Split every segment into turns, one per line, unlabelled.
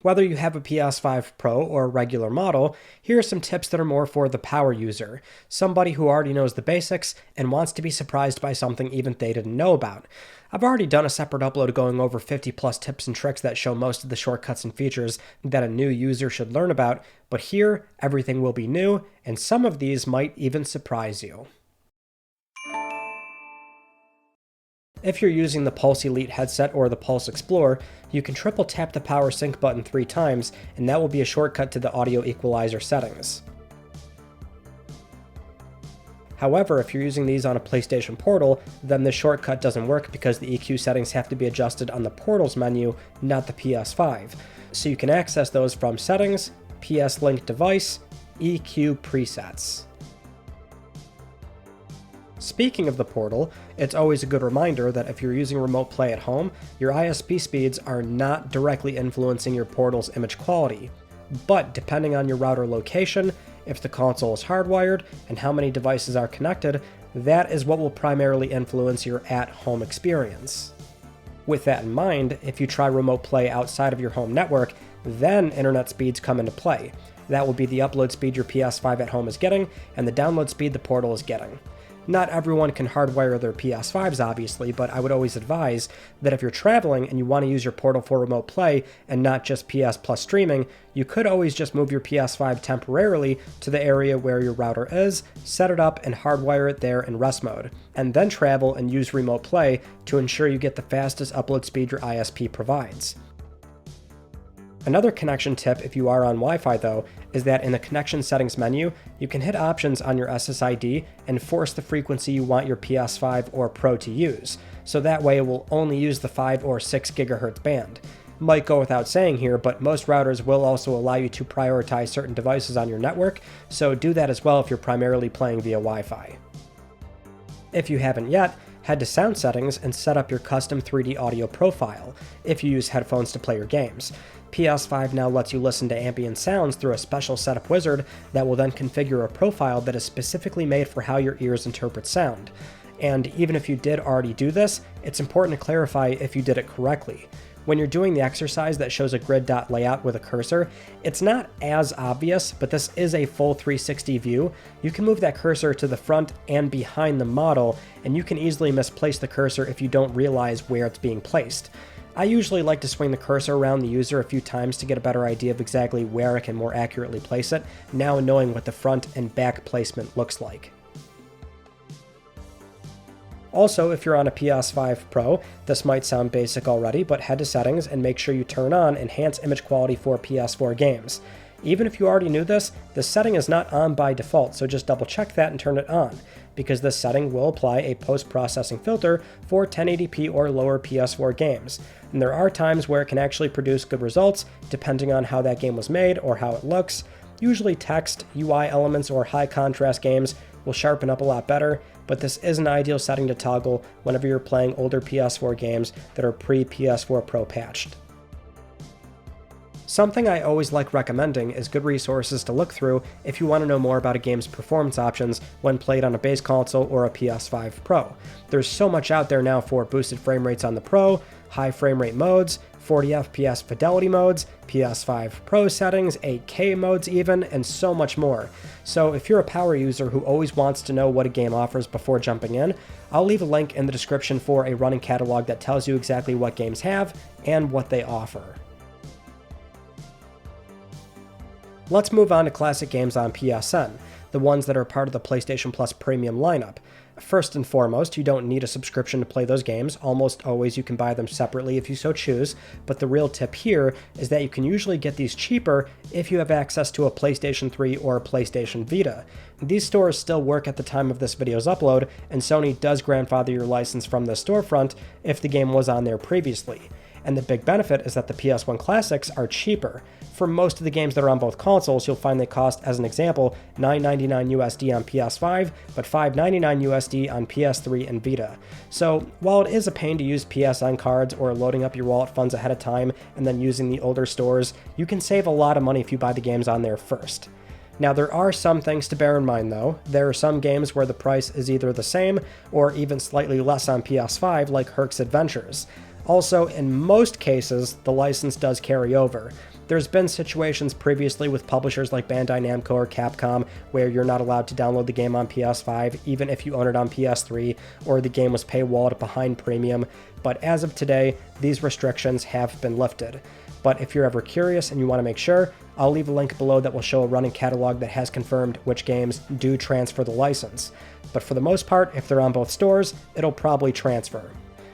Whether you have a PS5 Pro or a regular model, here are some tips that are more for the power user, somebody who already knows the basics and wants to be surprised by something even they didn't know about. I've already done a separate upload going over 50 plus tips and tricks that show most of the shortcuts and features that a new user should learn about, but here, everything will be new, and some of these might even surprise you. If you're using the Pulse Elite headset or the Pulse Explorer, you can triple tap the power sync button 3 times, and that will be a shortcut to the audio equalizer settings. However, if you're using these on a PlayStation Portal, then this shortcut doesn't work because the EQ settings have to be adjusted on the Portals menu, not the PS5. So you can access those from Settings, PS Link Device, EQ Presets. Speaking of the Portal, it's always a good reminder that if you're using remote play at home, your ISP speeds are not directly influencing your Portal's image quality. But depending on your router location, if the console is hardwired, and how many devices are connected, that is what will primarily influence your at-home experience. With that in mind, if you try remote play outside of your home network, then internet speeds come into play. That will be the upload speed your PS5 at home is getting, and the download speed the Portal is getting. Not everyone can hardwire their PS5s, obviously, but I would always advise that if you're traveling and you want to use your Portal for remote play and not just PS Plus streaming, you could always just move your PS5 temporarily to the area where your router is, set it up, and hardwire it there in rest mode, and then travel and use remote play to ensure you get the fastest upload speed your ISP provides. Another connection tip if you are on Wi-Fi though, is that in the connection settings menu, you can hit options on your SSID and force the frequency you want your PS5 or Pro to use, so that way it will only use the 5 or 6 GHz band. Might go without saying here, but most routers will also allow you to prioritize certain devices on your network, so do that as well if you're primarily playing via Wi-Fi. If you haven't yet, head to Sound Settings and set up your custom 3D audio profile if you use headphones to play your games. PS5 now lets you listen to ambient sounds through a special setup wizard that will then configure a profile that is specifically made for how your ears interpret sound. And even if you did already do this, it's important to clarify if you did it correctly. When you're doing the exercise that shows a grid dot layout with a cursor, it's not as obvious, but this is a full 360 view. You can move that cursor to the front and behind the model, and you can easily misplace the cursor if you don't realize where it's being placed. I usually like to swing the cursor around the user a few times to get a better idea of exactly where I can more accurately place it, now knowing what the front and back placement looks like. Also, if you're on a PS5 Pro, this might sound basic already, but head to Settings and make sure you turn on Enhance Image Quality for PS4 games. Even if you already knew this, the setting is not on by default, so just double check that and turn it on, because this setting will apply a post-processing filter for 1080p or lower PS4 games. And there are times where it can actually produce good results, depending on how that game was made or how it looks. Usually text, UI elements, or high contrast games will sharpen up a lot better, but this is an ideal setting to toggle whenever you're playing older PS4 games that are pre-PS4 Pro patched. Something I always like recommending is good resources to look through if you want to know more about a game's performance options when played on a base console or a PS5 Pro. There's so much out there now for boosted frame rates on the Pro, high frame rate modes, 40 FPS fidelity modes, PS5 Pro settings, 8K modes even, and so much more. So if you're a power user who always wants to know what a game offers before jumping in, I'll leave a link in the description for a running catalog that tells you exactly what games have and what they offer. Let's move on to classic games on PSN, the ones that are part of the PlayStation Plus Premium lineup. First and foremost, you don't need a subscription to play those games. Almost always you can buy them separately if you so choose, but the real tip here is that you can usually get these cheaper if you have access to a PlayStation 3 or a PlayStation Vita. These stores still work at the time of this video's upload, and Sony does grandfather your license from the storefront if the game was on there previously. And the big benefit is that the PS1 classics are cheaper. For most of the games that are on both consoles, you'll find they cost, as an example, $9.99 USD on PS5, but $5.99 USD on PS3 and Vita. So while it is a pain to use PSN cards or loading up your wallet funds ahead of time and then using the older stores, you can save a lot of money if you buy the games on there first. Now there are some things to bear in mind though. There are some games where the price is either the same or even slightly less on PS5, like Herc's Adventures. Also, in most cases, the license does carry over. There's been situations previously with publishers like Bandai Namco or Capcom where you're not allowed to download the game on PS5 even if you own it on PS3 or the game was paywalled behind premium, but as of today, these restrictions have been lifted. But if you're ever curious and you want to make sure, I'll leave a link below that will show a running catalog that has confirmed which games do transfer the license. But for the most part, if they're on both stores, it'll probably transfer.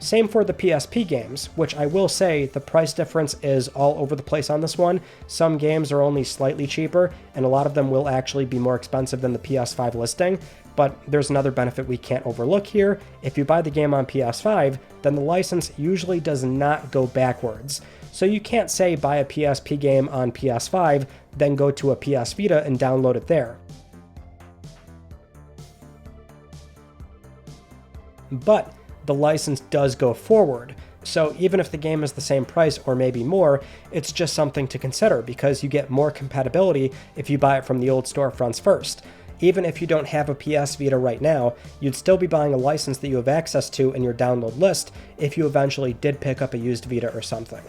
Same for the PSP games, which I will say the price difference is all over the place on this one. Some games are only slightly cheaper, and a lot of them will actually be more expensive than the PS5 listing, but there's another benefit we can't overlook here. If you buy the game on PS5, then the license usually does not go backwards. So you can't say buy a PSP game on PS5, then go to a PS Vita and download it there. But the license does go forward, so even if the game is the same price or maybe more, it's just something to consider because you get more compatibility if you buy it from the old storefronts first. Even if you don't have a PS Vita right now, you'd still be buying a license that you have access to in your download list if you eventually did pick up a used Vita or something.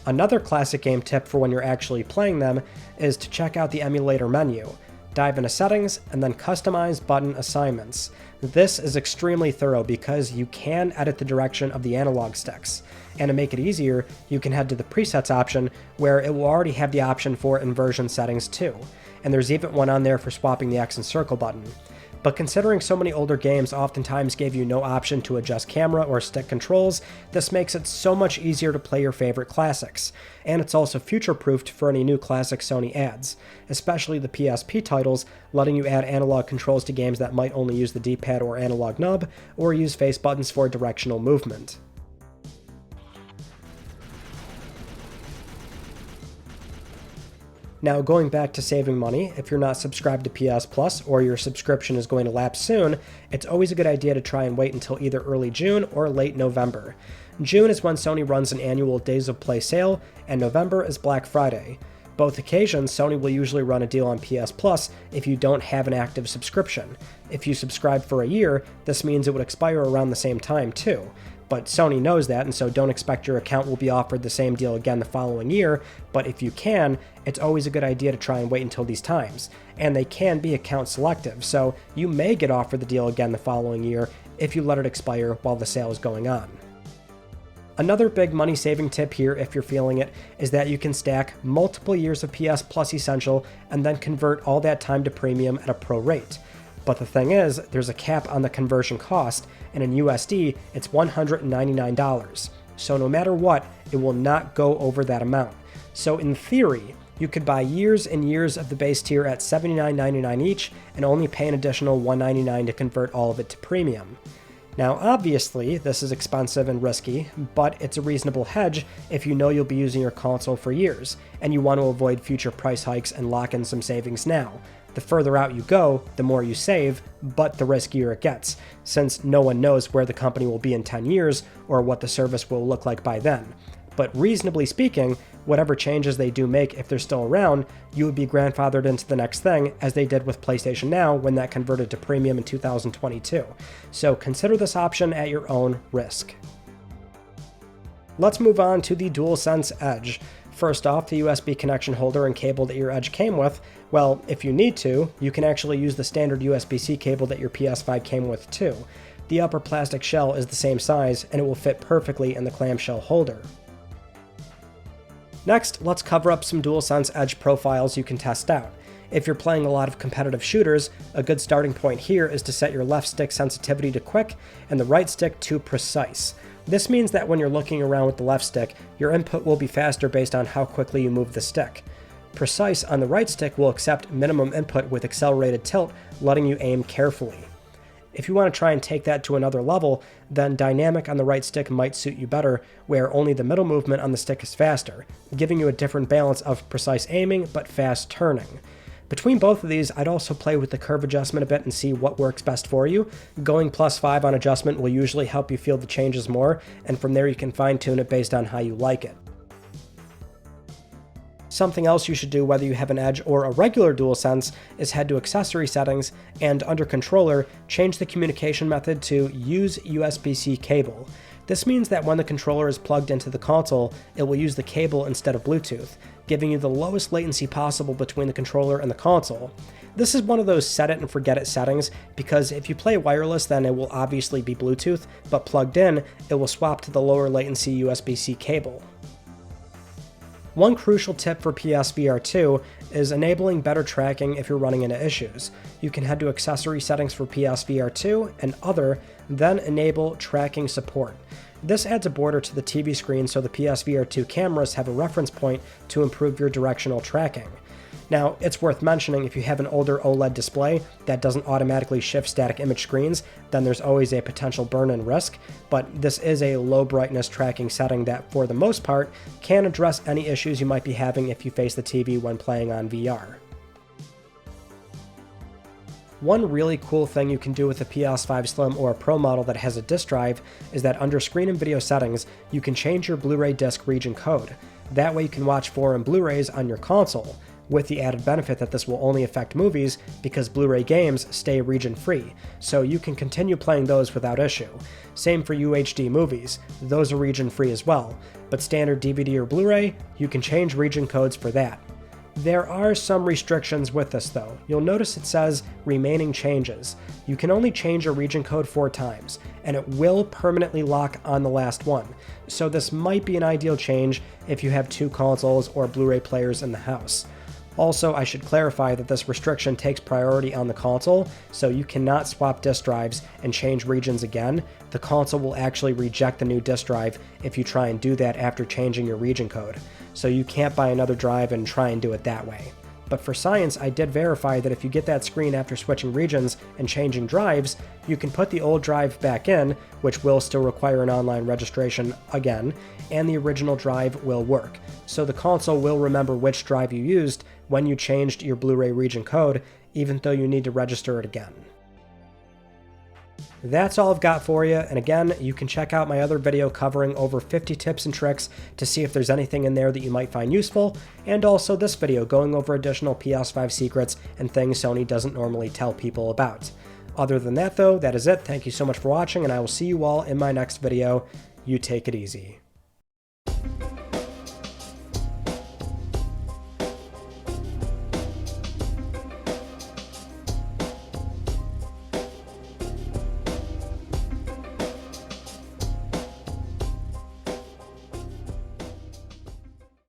Another classic game tip for when you're actually playing them is to check out the emulator menu. Dive into settings, and then customize button assignments. This is extremely thorough because you can edit the direction of the analog sticks. And to make it easier, you can head to the presets option where it will already have the option for inversion settings too. And there's even one on there for swapping the X and circle button. But considering so many older games oftentimes gave you no option to adjust camera or stick controls, this makes it so much easier to play your favorite classics. And it's also future-proofed for any new classic Sony adds, especially the PSP titles, letting you add analog controls to games that might only use the D-pad or analog nub, or use face buttons for directional movement. Now, going back to saving money, if you're not subscribed to PS Plus or your subscription is going to lapse soon, it's always a good idea to try and wait until either early June or late November. June is when Sony runs an annual Days of Play sale, and November is Black Friday. Both occasions, Sony will usually run a deal on PS Plus if you don't have an active subscription. If you subscribe for a year, this means it would expire around the same time too. But Sony knows that, and so don't expect your account will be offered the same deal again the following year, but if you can, it's always a good idea to try and wait until these times. And they can be account selective, so you may get offered the deal again the following year if you let it expire while the sale is going on. Another big money-saving tip here, if you're feeling it, is that you can stack multiple years of PS Plus Essential and then convert all that time to Premium at a pro rate. But the thing is, there's a cap on the conversion cost, and in USD, it's $199. So no matter what, it will not go over that amount. So in theory, you could buy years and years of the base tier at $79.99 each and only pay an additional $199 to convert all of it to Premium. Now obviously, this is expensive and risky, but it's a reasonable hedge if you know you'll be using your console for years, and you want to avoid future price hikes and lock in some savings now. The further out you go, the more you save, but the riskier it gets, since no one knows where the company will be in 10 years or what the service will look like by then. But reasonably speaking, whatever changes they do make if they're still around, you would be grandfathered into the next thing, as they did with PlayStation Now when that converted to Premium in 2022. So consider this option at your own risk. Let's move on to the DualSense Edge. First off, the USB connection holder and cable that your Edge came with, well, if you need to, you can actually use the standard USB-C cable that your PS5 came with too. The upper plastic shell is the same size, and it will fit perfectly in the clamshell holder. Next, let's cover up some DualSense Edge profiles you can test out. If you're playing a lot of competitive shooters, a good starting point here is to set your left stick sensitivity to quick and the right stick to precise. This means that when you're looking around with the left stick, your input will be faster based on how quickly you move the stick. Precise on the right stick will accept minimum input with accelerated tilt, letting you aim carefully. If you want to try and take that to another level, then dynamic on the right stick might suit you better, where only the middle movement on the stick is faster, giving you a different balance of precise aiming but fast turning. Between both of these, I'd also play with the curve adjustment a bit and see what works best for you. Going +5 on adjustment will usually help you feel the changes more, and from there you can fine-tune it based on how you like it. Something else you should do whether you have an Edge or a regular DualSense is head to accessory settings and under controller, change the communication method to use USB-C cable. This means that when the controller is plugged into the console, it will use the cable instead of Bluetooth, giving you the lowest latency possible between the controller and the console. This is one of those set it and forget it settings, because if you play wireless then it will obviously be Bluetooth, but plugged in, it will swap to the lower latency USB-C cable. One crucial tip for PSVR 2 is enabling better tracking if you're running into issues. You can head to accessory settings for PSVR 2 and other, then enable tracking support. This adds a border to the TV screen so the PSVR 2 cameras have a reference point to improve your directional tracking. Now, it's worth mentioning if you have an older OLED display that doesn't automatically shift static image screens, then there's always a potential burn-in risk, but this is a low brightness tracking setting that, for the most part, can address any issues you might be having if you face the TV when playing on VR. One really cool thing you can do with a PS5 Slim or a Pro model that has a disk drive is that under Screen and Video settings, you can change your Blu-ray disc region code. That way you can watch foreign Blu-rays on your console, with the added benefit that this will only affect movies because Blu-ray games stay region-free, so you can continue playing those without issue. Same for UHD movies, those are region-free as well, but standard DVD or Blu-ray, you can change region codes for that. There are some restrictions with this though. You'll notice it says remaining changes. You can only change a region code 4 times, and it will permanently lock on the last one, so this might be an ideal change if you have 2 consoles or Blu-ray players in the house. Also, I should clarify that this restriction takes priority on the console, so you cannot swap disk drives and change regions again. The console will actually reject the new disk drive if you try and do that after changing your region code, so you can't buy another drive and try and do it that way. But for science, I did verify that if you get that screen after switching regions and changing drives, you can put the old drive back in, which will still require an online registration again, and the original drive will work. So the console will remember which drive you used when you changed your Blu-ray region code, even though you need to register it again. That's all I've got for you, and again, you can check out my other video covering over 50 tips and tricks to see if there's anything in there that you might find useful, and also this video going over additional PS5 secrets and things Sony doesn't normally tell people about. Other than that though, that is it. Thank you so much for watching, and I will see you all in my next video. You take it easy.